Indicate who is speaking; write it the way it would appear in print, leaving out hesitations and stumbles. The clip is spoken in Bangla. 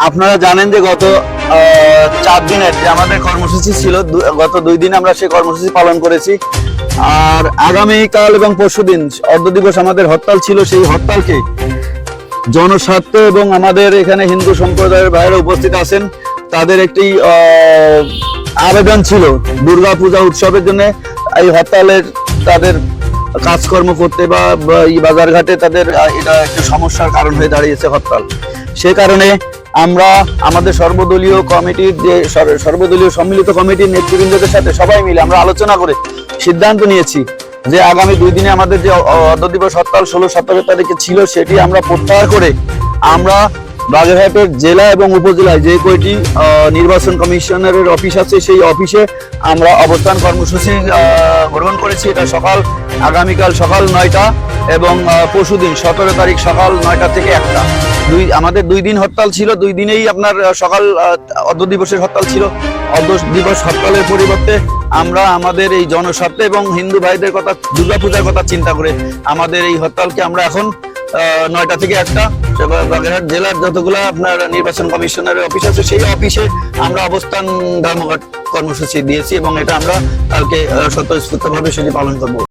Speaker 1: আপনারা জানেন যে গত 4 দিনের যে আমাদের কর্মসূচি ছিল, গত 2 দিন আমরা সেই কর্মসূচি পালন করেছি। আর আগামীকাল এবং পরশুদিন অর্ধ দিবস আমাদের হরতাল ছিল। সেই হরতালকে জনস্বার্থ এবং আমাদের এখানে হিন্দু সম্প্রদায়ের বাইরে উপস্থিত আছেন, তাদের একটি আবেদন ছিল দুর্গা পূজা উৎসবের জন্য এই হরতালের তাদের কাজকর্ম করতে বা এই বাজারঘাটে তাদের এটা একটা সমস্যার কারণ হয়ে দাঁড়িয়েছে হরতাল। সে কারণে আমরা আমাদের সর্বদলীয় কমিটির যে সর্বদলীয় সম্মিলিত কমিটির নেতৃবৃন্দদের সাথে সবাই মিলে আমরা আলোচনা করে সিদ্ধান্ত নিয়েছি যে আগামী 2 দিনে আমাদের যে অর্ধ দিবস হরতাল 16-17 তারিখে ছিল সেটি আমরা প্রত্যাহার করে আমরা বাগেরহাটের জেলা এবং উপজেলায় যে কয়টি নির্বাচন কমিশনারের অফিস আছে সেই অফিসে আমরা অবস্থান কর্মসূচি গ্রহণ করেছি। এটা আগামীকাল সকাল 9টা এবং পরশুদিন 17 তারিখ সকাল 9টা থেকে 1টা। আমাদের 2 দিন হরতাল ছিল। 2 দিনেই আপনার সকাল অর্ধ দিবসের হরতাল ছিল। অর্ধ দিবস হরতালের পরিবর্তে আমরা আমাদের এই জনস্বার্থে এবং হিন্দু ভাইদের কথা, দুর্গাপূজার কথা চিন্তা করে আমাদের এই হরতালকে আমরা এখন 9টা থেকে 1টা বাগেরহাট জেলার যতগুলো আপনার নির্বাচন কমিশনারের অফিস আছে সেই অফিসে আমরা অবস্থান ধর্মঘট কর্মসূচি দিয়েছি এবং এটা আমরা কালকে স্বতঃস্ফূর্তভাবে সেটি পালন করব।